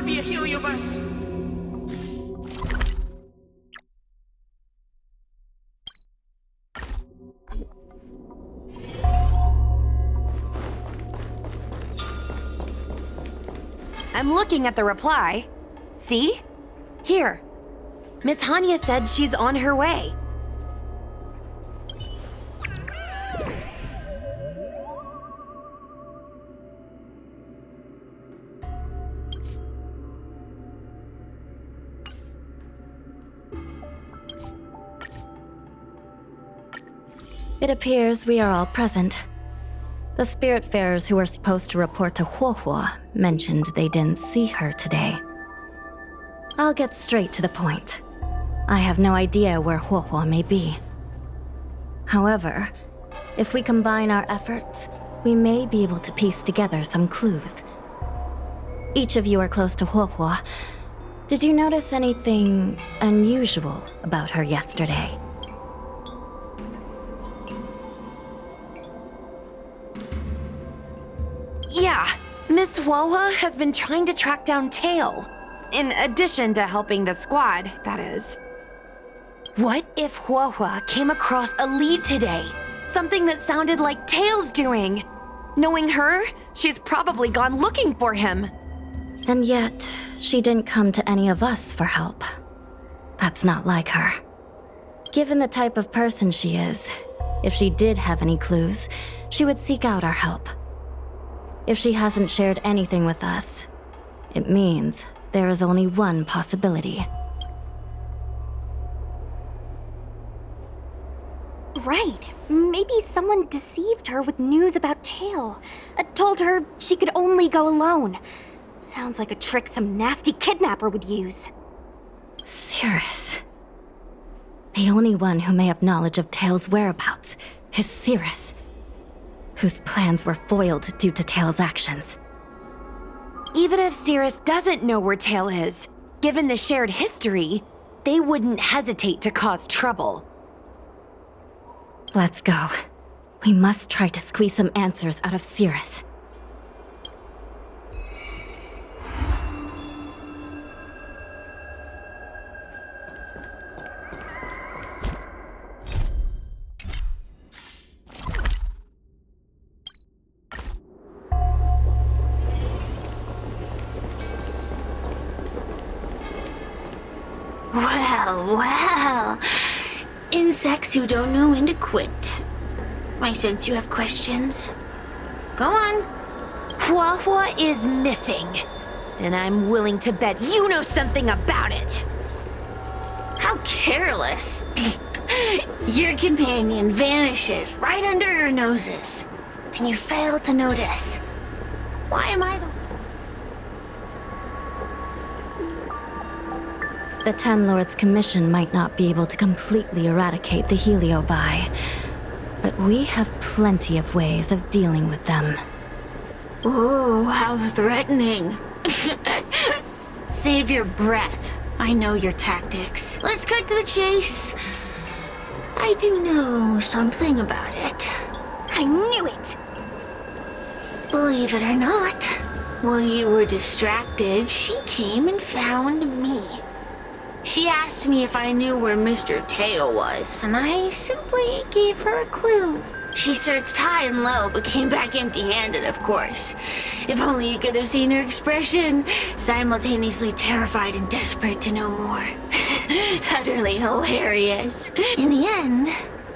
be a heliobus. I'm looking at the reply. See? Here. Miss Hanya said she's on her way. It appears we are all present. The Spiritfarers who were supposed to report to Huohuo mentioned they didn't see her today. I'll get straight to the point. I have no idea where Huohuo may be. However, if we combine our efforts, we may be able to piece together some clues. Each of you are close to Huohuo. Did you notice anything unusual about her yesterday? Yeah, Miss Huohuo has been trying to track down Tale. In addition to helping the squad, that is. What if Huohuo came across a lead today? Something that sounded like Tale's doing. Knowing her, she's probably gone looking for him. And yet, she didn't come to any of us for help. That's not like her. Given the type of person she is, if she did have any clues, she would seek out our help. If she hasn't shared anything with us, it means there is only one possibility. Right. Maybe someone deceived her with news about Tale. Told her she could only go alone. Sounds like a trick some nasty kidnapper would use. Cirrus. The only one who may have knowledge of Tale's whereabouts is Cirrus, whose plans were foiled due to Tale's actions. Even if Cirrus doesn't know where Tale is, given the shared history, they wouldn't hesitate to cause trouble. Let's go. We must try to squeeze some answers out of Cirrus. Well. Insects who don't know when to quit. I sense you have questions. Go on. Huohuo is missing, and I'm willing to bet you know something about it. How careless. Your companion vanishes right under your noses, and you fail to notice. Why am I the... The Ten Lords' commission might not be able to completely eradicate the Heliobi, but we have plenty of ways of dealing with them. Ooh, how threatening. Save your breath. I know your tactics. Let's cut to the chase. I do know something about it. I knew it! Believe it or not, while you were distracted, she came and found me. She asked me if I knew where Mr. Tale was, and I simply gave her a clue. She searched high and low, but came back empty-handed, of course. If only you could have seen her expression, simultaneously terrified and desperate to know more. Utterly hilarious. In the end,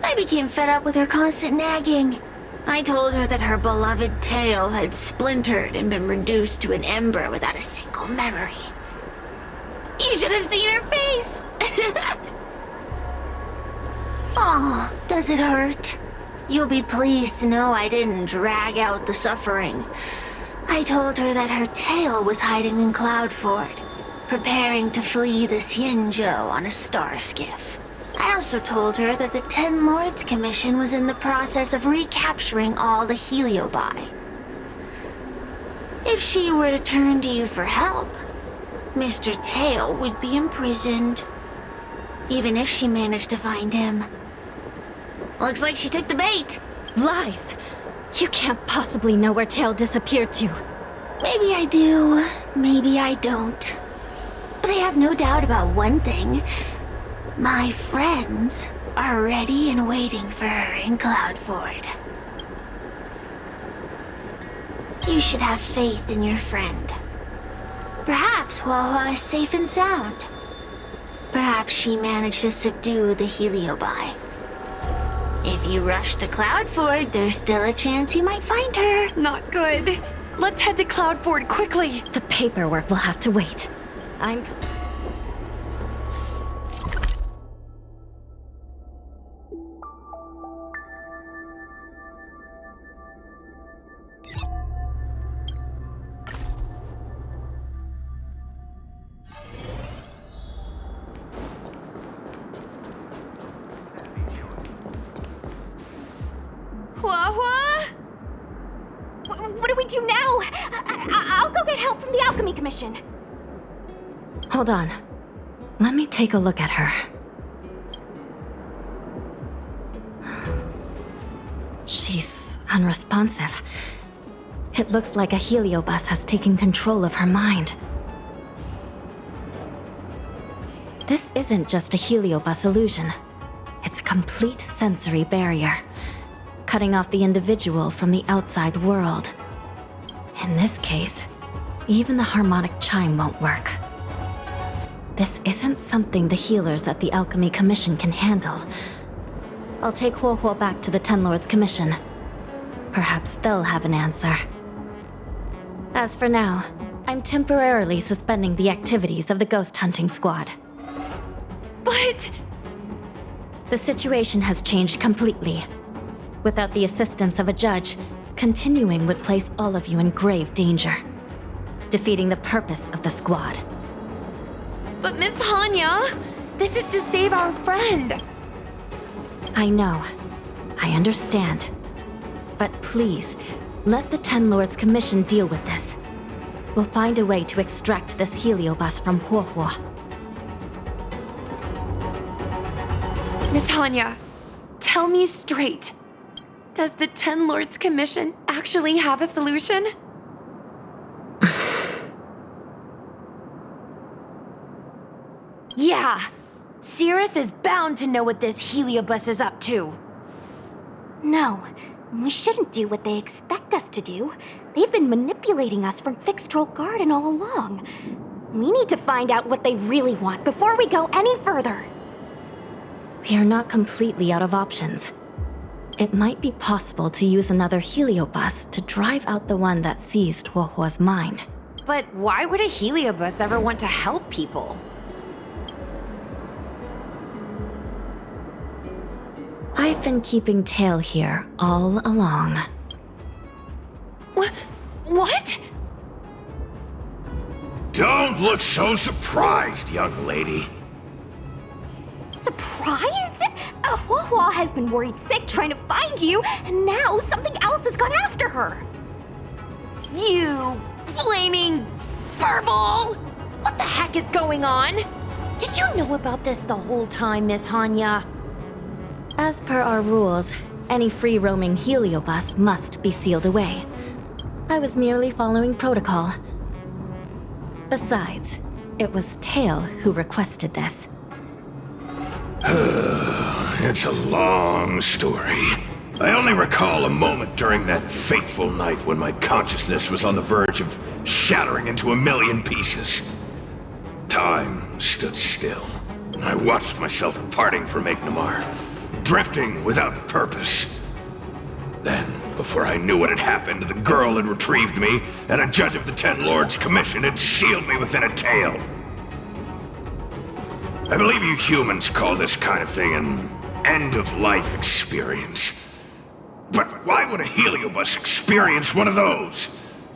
I became fed up with her constant nagging. I told her that her beloved Tale had splintered and been reduced to an ember without a single memory. You should have seen her face! Oh, does it hurt? You'll be pleased to know I didn't drag out the suffering. I told her that her Tale was hiding in Cloudford, preparing to flee the Xianzhou on a star skiff. I also told her that the Ten Lords Commission was in the process of recapturing all the Heliobi. If she were to turn to you for help, Mr. Tale would be imprisoned, even if she managed to find him. Looks like she took the bait. Lies! You can't possibly know where Tale disappeared to. Maybe I do, maybe I don't. But I have no doubt about one thing. My friends are ready and waiting for her in Cloudford. You should have faith in your friend. Perhaps Huohuo is safe and sound. Perhaps she managed to subdue the Heliobi. If you rush to Cloudford, there's still a chance you might find her. Not good. Let's head to Cloudford quickly. The paperwork will have to wait. I'm... Huohuo? What do we do now? I'll go get help from the Alchemy Commission. Hold on. Let me take a look at her. She's unresponsive. It looks like a heliobus has taken control of her mind. This isn't just a heliobus illusion. It's a complete sensory barrier, cutting off the individual from the outside world. In this case, even the harmonic chime won't work. This isn't something the healers at the Alchemy Commission can handle. I'll take Huohuo back to the Ten Lords Commission. Perhaps they'll have an answer. As for now, I'm temporarily suspending the activities of the ghost hunting squad. But... The situation has changed completely. Without the assistance of a judge, continuing would place all of you in grave danger, defeating the purpose of the squad. But Miss Hanya, this is to save our friend. I know. I understand. But please, let the Ten Lords Commission deal with this. We'll find a way to extract this heliobus from Huohuo. Miss Hanya, tell me straight. Does the Ten Lords Commission actually have a solution? Yeah, Cirrus is bound to know what this heliobus is up to. No, we shouldn't do what they expect us to do. They've been manipulating us from Fixed Troll Garden all along. We need to find out what they really want before we go any further. We are not completely out of options. It might be possible to use another heliobus to drive out the one that seized Huohuo's mind. But why would a heliobus ever want to help people? I've been keeping Tale here all along. What? Don't look so surprised, young lady. Surprised? Huohuo has been worried sick trying to find you, and now something else has gone after her. You flaming furball! What the heck is going on? Did you know about this the whole time, Miss Hanya? As per our rules, any free-roaming heliobus must be sealed away. I was merely following protocol. Besides, it was Tale who requested this. It's a long story. I only recall a moment during that fateful night when my consciousness was on the verge of shattering into a million pieces. Time stood still, and I watched myself parting from Ignomar, drifting without purpose. Then, before I knew what had happened, the girl had retrieved me, and a judge of the Ten Lords Commission had sealed me within a tale. I believe you humans call this kind of thing an end-of-life experience. But why would a heliobus experience one of those?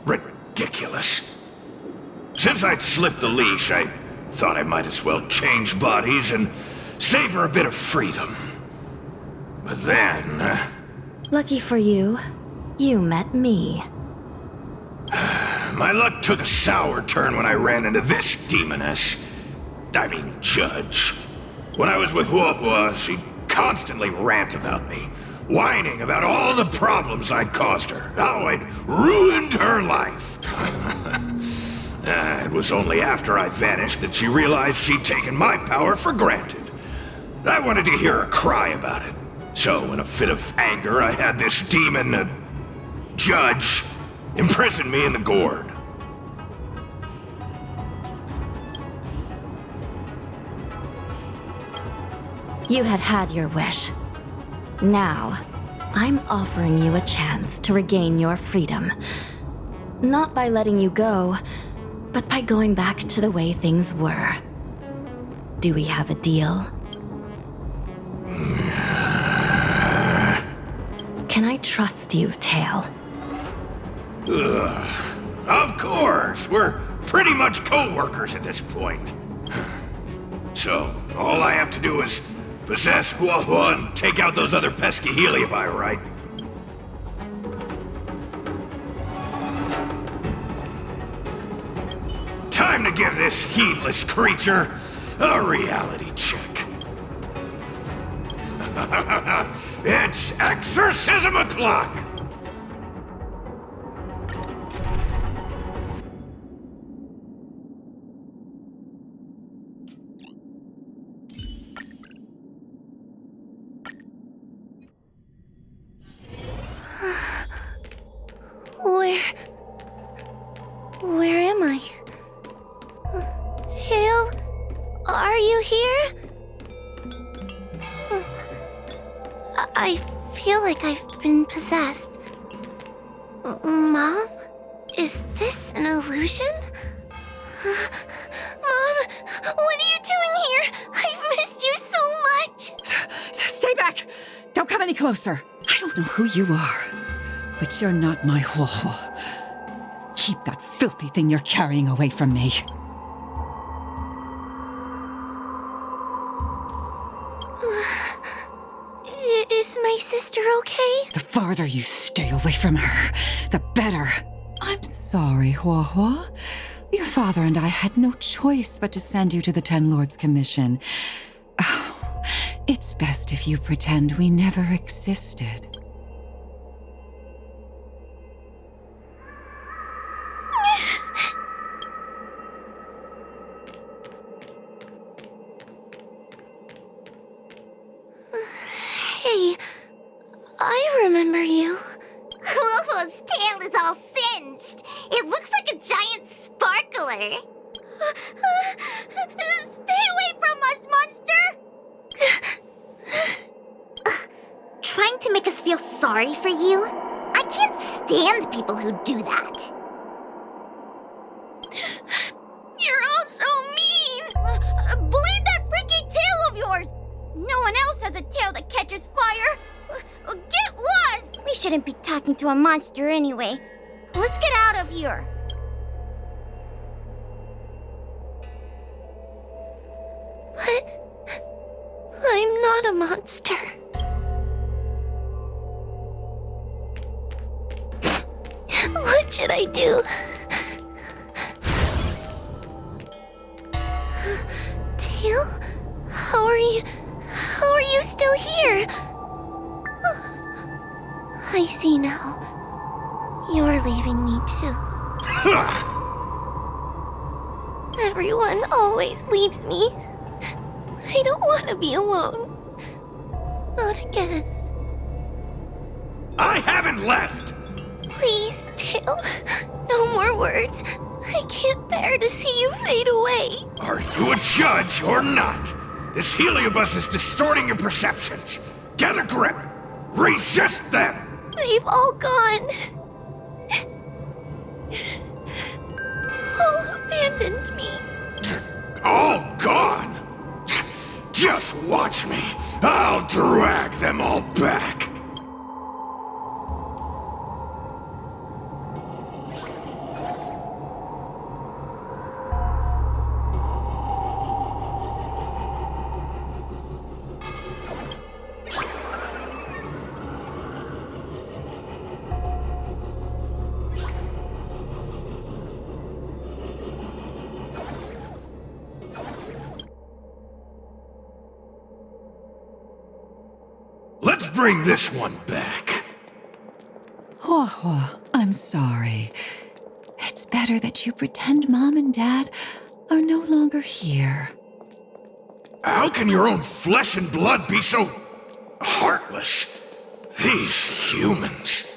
Ridiculous. Since I'd slipped the leash, I thought I might as well change bodies and savor a bit of freedom. But then... Lucky for you, you met me. my luck took a sour turn when I ran into this demoness. I mean, judge. When I was with Huohuo, she'd constantly rant about me, whining about all the problems I'd caused her, how I'd ruined her life. It was only after I vanished that she realized she'd taken my power for granted. I wanted to hear her cry about it. So, in a fit of anger, I had this demon, judge, imprison me in the gourd. You had had your wish. Now, I'm offering you a chance to regain your freedom. Not by letting you go, but by going back to the way things were. Do we have a deal? Can I trust you, Tale? Of course! We're pretty much co-workers at this point. So, all I have to do is possess Huohuo and take out those other pesky heliobi, right? Time to give this heedless creature a reality check. It's exorcism o'clock! Where am I? Tail, are you here? I feel like I've been possessed. Mom? Is this an illusion? Mom, what are you doing here? I've missed you so much! Stay back! Don't come any closer! I don't know who you are, but you're not my huohuo. Keep that filthy thing you're carrying away from me. Is my sister okay? The farther you stay away from her, the better. I'm sorry, Huohuo. Your father and I had no choice but to send you to the Ten Lords Commission. Oh, it's best if you pretend we never existed. Hey, I remember you. Huohuo's tail is all singed. It looks like a giant sparkler. Stay away from us, monster! Trying to make us feel sorry for you? I can't stand people who do that. You're all so mean! Believe that freaky tail of yours! No one else has a tail that catches fire! Get lost! We shouldn't be talking to a monster anyway. Let's get out of here. But I'm not a monster. What should I do? Tail? How are you still here? I see now. You're leaving me too. Everyone always leaves me. I don't want to be alone. Not again. I haven't left! Please, Tail. No more words. I can't bear to see you fade away. Are you a judge or not? This heliobus is distorting your perceptions. Get a grip. Resist them! They've all gone. All abandoned me. All gone? Just watch me. I'll drag them all back. Let's bring this one back. Huohuo, I'm sorry. It's better that you pretend Mom and Dad are no longer here. How can your own flesh and blood be so heartless? These humans.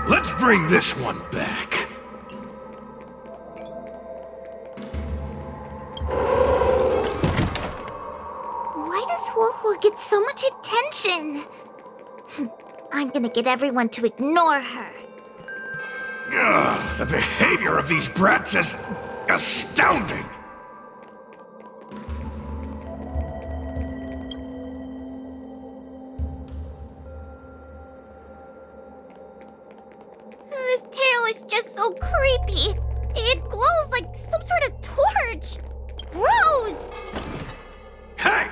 Let's bring this one back. Why does Huohuo get so much attention? I'm gonna get everyone to ignore her. Ugh, the behavior of these brats is astounding. This tail is just so creepy. It glows like some sort of torch. Gross! Hey,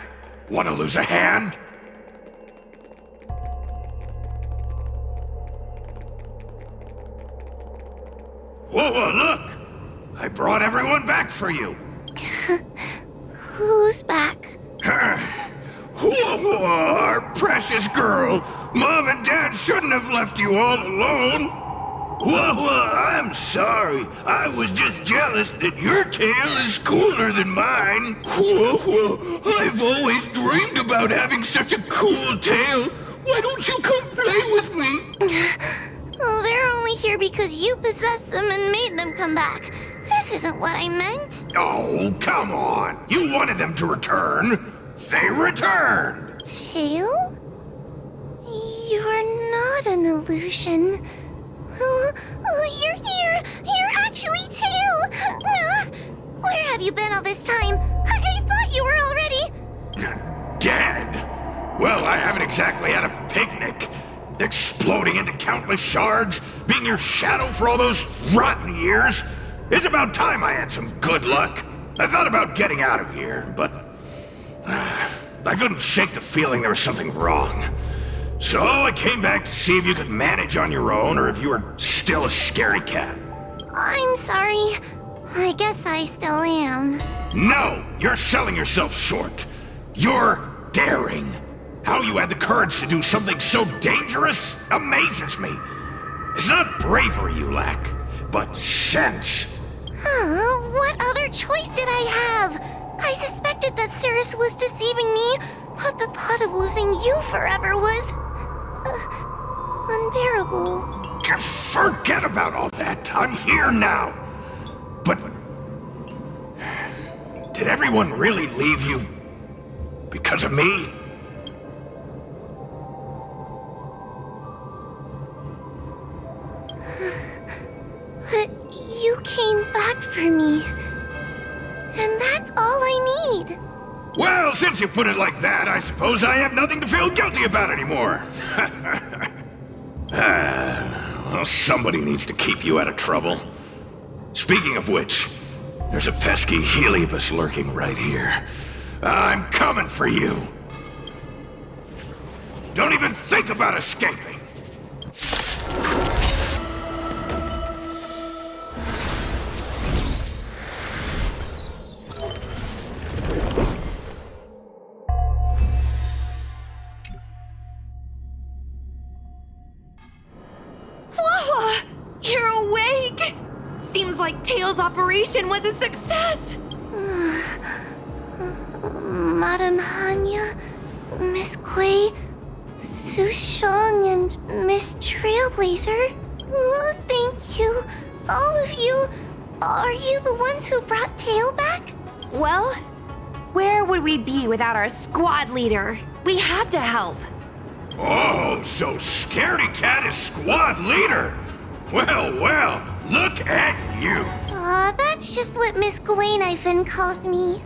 wanna lose a hand? Whoa, look! I brought everyone back for you. Who's back? Huohuo, our precious girl. Mom and Dad shouldn't have left you all alone. Huohuo, I'm sorry. I was just jealous that your tail is cooler than mine. Huohuo, I've always dreamed about having such a cool tail. Why don't you come play with me? Oh, they're only here because you possessed them and made them come back. This isn't what I meant. Oh, come on. You wanted them to return. They returned. Tail? You're not an illusion. You're here. You're actually Tail. Where have you been all this time? I thought you were already... Dead. Well, I haven't exactly had a picnic. Exploding into countless shards, being your shadow for all those rotten years. It's about time I had some good luck. I thought about getting out of here, but I couldn't shake the feeling there was something wrong. So I came back to see if you could manage on your own or if you were still a scaredy cat. I'm sorry. I guess I still am. No, you're selling yourself short. You're daring. How you had the courage to do something so dangerous amazes me. It's not bravery you lack, but sense. What other choice did I have? I suspected that Cirrus was deceiving me, but the thought of losing you forever was... unbearable. Forget about all that. I'm here now. But... did everyone really leave you because of me? But you came back for me. And that's all I need. Well, since you put it like that, I suppose I have nothing to feel guilty about anymore. Well, somebody needs to keep you out of trouble. Speaking of which, there's a pesky Heliobus lurking right here. I'm coming for you. Don't even think about escaping. You're awake! Seems like Tail's operation was a success! Madame Hanya, Miss Kuei, Sushong, and Miss Trailblazer. Thank you, all of you. Are you the ones who brought Tail back? Well, where would we be without our squad leader? We had to help. Oh, so Scaredy Cat is squad leader. Well, well, look at you. Aw, that's just what Miss Gwainifin calls me.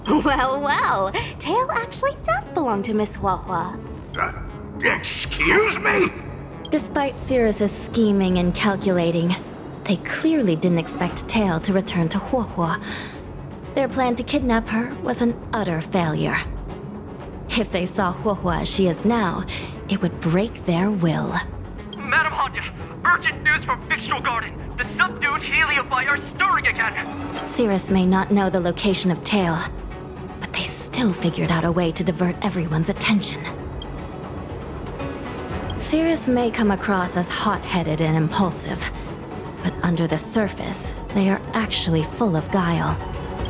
Well, well, Tail actually does belong to Miss Huohuo. Excuse me? Despite Cirrus's scheming and calculating, they clearly didn't expect Tail to return to Huohuo. Their plan to kidnap her was an utter failure. If they saw Huohuo as she is now, it would break their will. Madam Hanya, urgent news from Fixtral Garden. The subdued Heliobi are stirring again. Cirrus may not know the location of Tail, but they still figured out a way to divert everyone's attention. Cirrus may come across as hot-headed and impulsive, but under the surface, they are actually full of guile.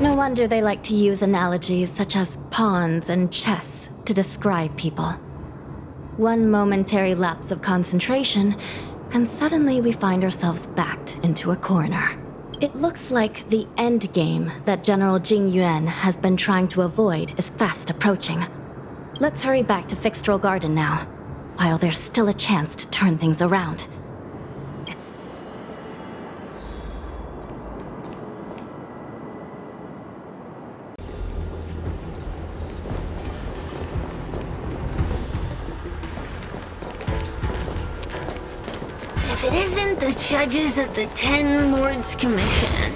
No wonder they like to use analogies such as pawns and chess to describe people. One momentary lapse of concentration, and suddenly we find ourselves backed into a corner. It looks like the end game that General Jing Yuan has been trying to avoid is fast approaching. Let's hurry back to Fixtral Garden now, while there's still a chance to turn things around. If it isn't the judges of the Ten Lords Commission.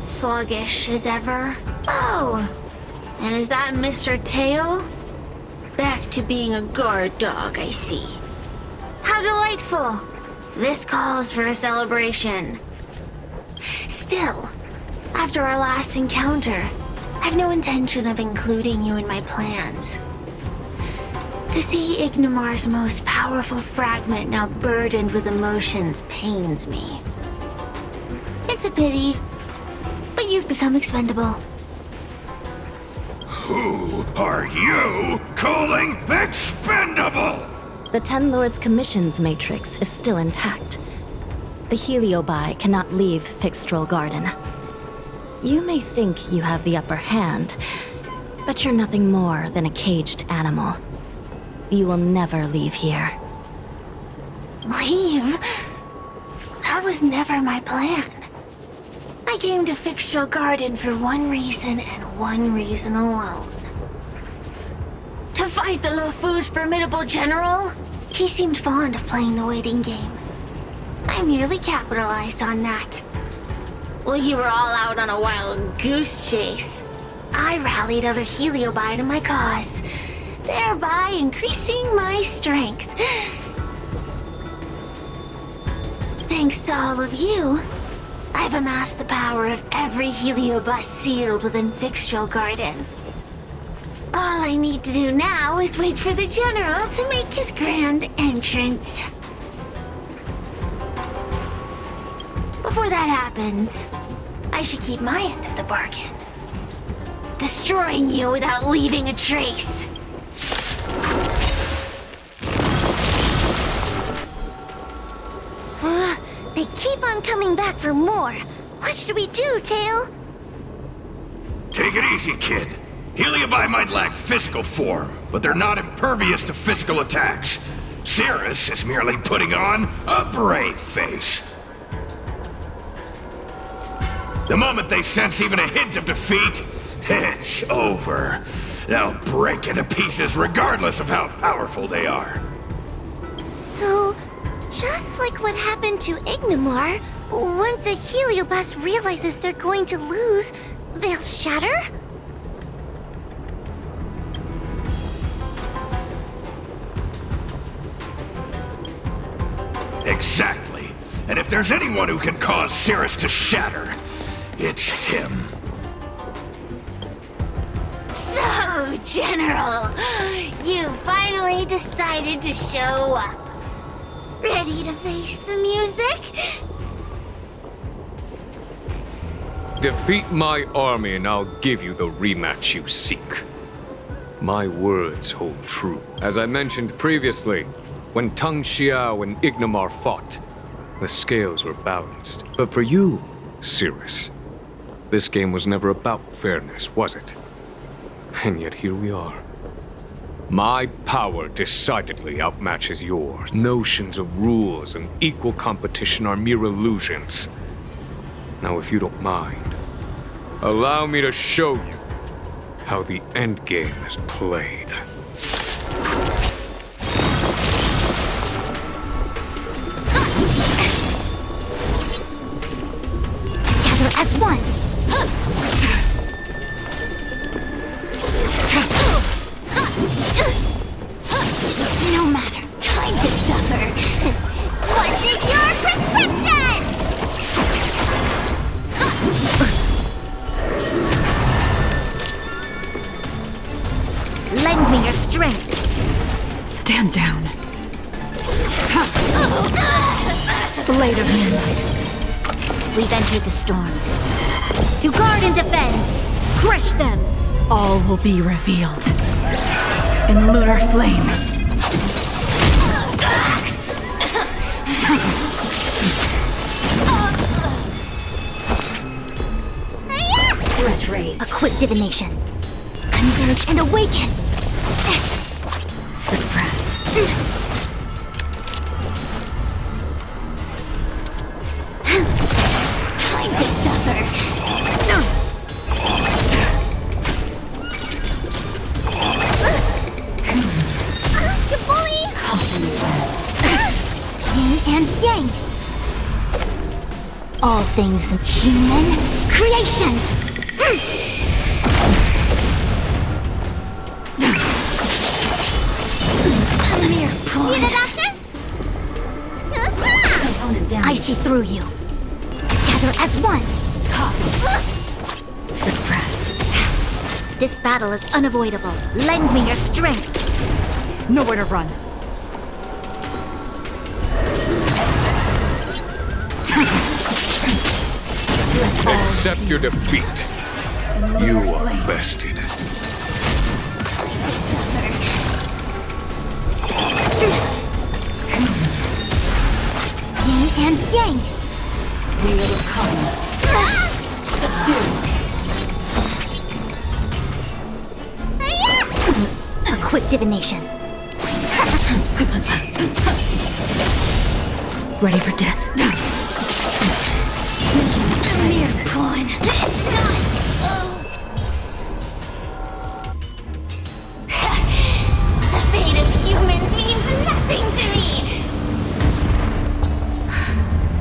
Sluggish as ever. Oh, and is that Mr. Tail? Back to being a guard dog, I see. How delightful! This calls for a celebration. Still, after our last encounter, I've no intention of including you in my plans. To see Ignimar's most powerful fragment now burdened with emotions pains me. It's a pity, but you've become expendable. Who are you calling expendable? The Ten Lords Commission's matrix is still intact. The Heliobi cannot leave Fixtral Garden. You may think you have the upper hand, but you're nothing more than a caged animal. You will never leave here. Leave? That was never my plan. I came to Fixtral Garden for one reason and one reason alone. To fight the Luofu's formidable general? He seemed fond of playing the waiting game. I merely capitalized on that. While you were all out on a wild goose chase, I rallied other Heliobi to my cause, thereby increasing my strength. Thanks to all of you, I've amassed the power of every Heliobus sealed within Fixtral Garden. All I need to do now is wait for the General to make his grand entrance. Before that happens, I should keep my end of the bargain. Destroying you without leaving a trace. They keep on coming back for more. What should we do, Tail? Take it easy, kid. Heliobi might lack physical form, but they're not impervious to physical attacks. Cirrus is merely putting on a brave face. The moment they sense even a hint of defeat, it's over. They'll break into pieces regardless of how powerful they are. So, just like what happened to Ignimar, once a Heliobus realizes they're going to lose, they'll shatter? Exactly. And if there's anyone who can cause Cirrus to shatter, it's him. So, General, you finally decided to show up. Ready to face the music? Defeat my army and I'll give you the rematch you seek. My words hold true. As I mentioned previously, when Tang Xiao and Ignimar fought, the scales were balanced. But for you, Cirrus, this game was never about fairness, was it? And yet here we are. My power decidedly outmatches yours. Notions of rules and equal competition are mere illusions. Now, if you don't mind, allow me to show you how the endgame is played. Together as one. No matter. Time to suffer. What's in your prescription? Lend me your strength. Stand down. Blade of Moonlight. We've entered the storm. To guard and defend. Crush them. All will be revealed. In lunar flame. Let's raise. A quick divination. Converge and awaken. Suppress. Time to suffer. You bully! Yin and yang. All things human creations. Need a doctor? I see through you. Together as one. Suppress. This battle is unavoidable. Lend me your strength. Nowhere to run. Accept your defeat. You are bested. Yin and yang. We will come. Subdue. A quick divination. Ready for death. A mere pawn. It's not. The fate of humans means nothing to me.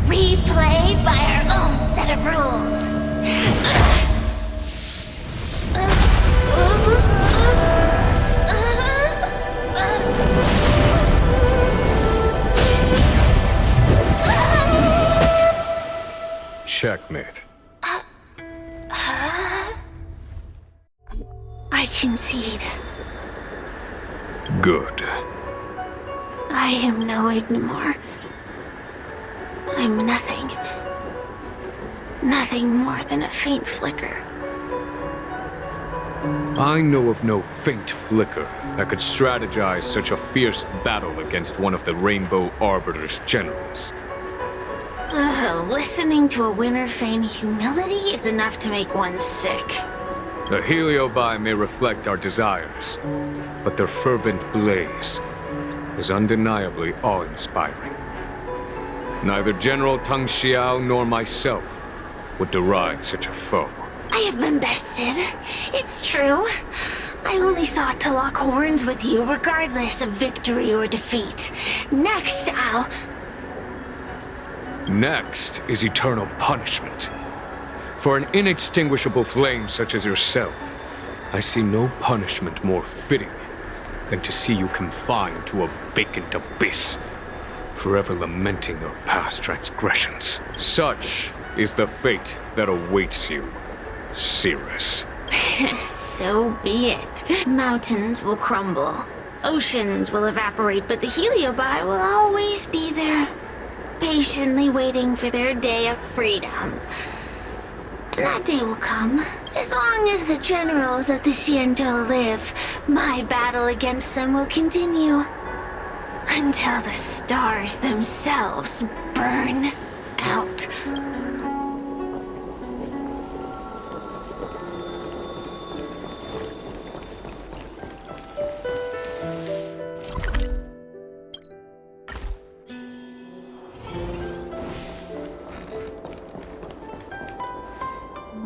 We play by our own set of rules. Checkmate. I concede. Good. I am no Ignimor. I'm nothing. Nothing more than a faint flicker. I know of no faint flicker that could strategize such a fierce battle against one of the Rainbow Arbiter's generals. Listening to a winner feign humility is enough to make one sick. The Heliobi may reflect our desires, but their fervent blaze is undeniably awe-inspiring. Neither General Tang Xiao nor myself would deride such a foe. I have been bested. It's true. I only sought to lock horns with you regardless of victory or defeat. Next, Next is eternal punishment. For an inextinguishable flame such as yourself, I see no punishment more fitting than to see you confined to a vacant abyss, forever lamenting your past transgressions. Such is the fate that awaits you, Cirrus. So be it. Mountains will crumble. Oceans will evaporate, but the Heliobi will always be there, patiently waiting for their day of freedom. And that day will come. As long as the generals of the Xianzhou live, my battle against them will continue. until the stars themselves burn out.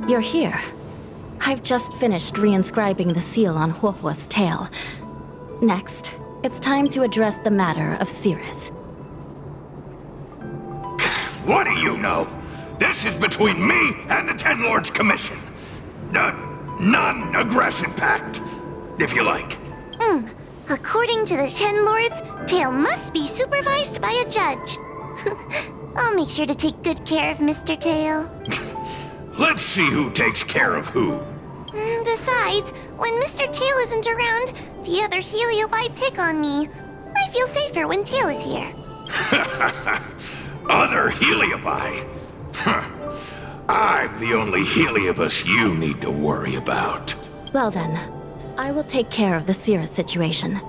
You're here. I've just finished reinscribing the seal on Huohuo's tail. Next, it's time to address the matter of Cirrus. What do you know? This is between me and the Ten Lords Commission. Non-aggression pact, if you like. According to the Ten Lords, Tale must be supervised by a judge. I'll make sure to take good care of Mr. Tale. Let's see who takes care of who. Besides, when Mr. Tale isn't around, the other Heliobi pick on me. I feel safer when Tale is here. Other Heliobi? I'm the only Heliobus you need to worry about. Well then, I will take care of the Cirrus situation.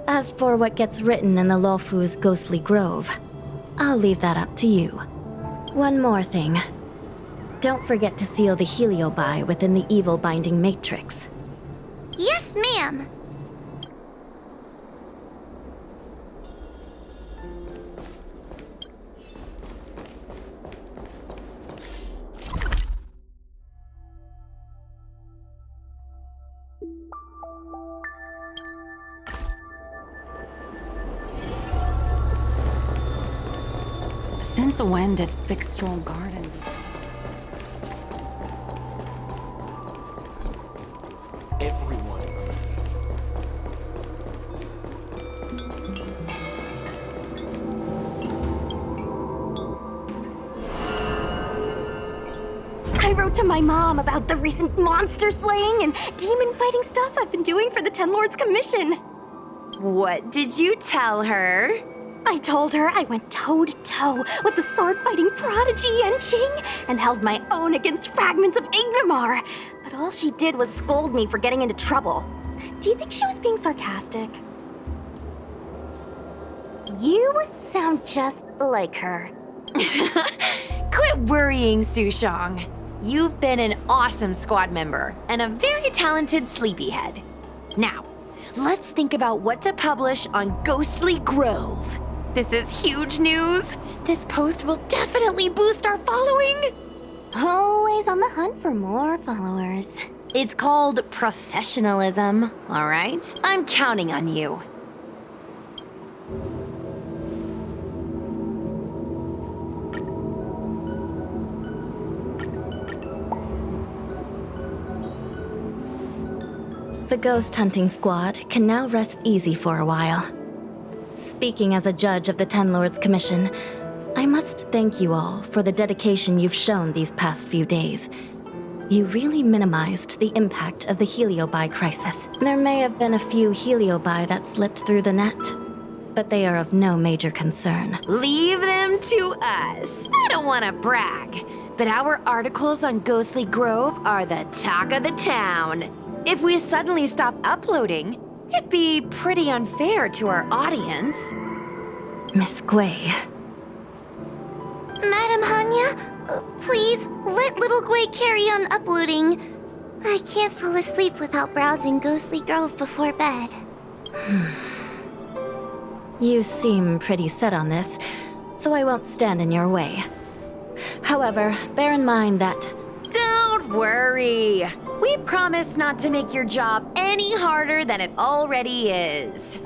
As for what gets written in the Luofu's ghostly grove, I'll leave that up to you. One more thing. Don't forget to seal the Heliobi within the evil binding matrix. Yes, ma'am. Since when did Fixtral Garden... Everyone knows. I wrote to my mom about the recent monster slaying and demon fighting stuff I've been doing for the Ten Lords Commission. What did you tell her? I told her I went toe-to-toe with the sword-fighting prodigy Jing and held my own against fragments of Ignomar. But all she did was scold me for getting into trouble. Do you think she was being sarcastic? You sound just like her. Quit worrying, Sushong. You've been an awesome squad member and a very talented sleepyhead. Now, let's think about what to publish on Ghostly Grove. This is huge news. This post will definitely boost our following. Always on the hunt for more followers. It's called professionalism, all right? I'm counting on you. The ghost hunting squad can now rest easy for a while. Speaking as a judge of the Ten Lords Commission, I must thank you all for the dedication you've shown these past few days. You really minimized the impact of the Heliobi crisis. There may have been a few Heliobi that slipped through the net, but they are of no major concern. Leave them to us. I don't want to brag, but our articles on Ghostly Grove are the talk of the town. If we suddenly stopped uploading, it'd be pretty unfair to our audience. Miss Gui. Madam Hanya, please let little Gui carry on uploading. I can't fall asleep without browsing Ghostly Grove before bed. You seem pretty set on this, so I won't stand in your way. However, bear in mind that... Don't worry. We promise not to make your job any harder than it already is.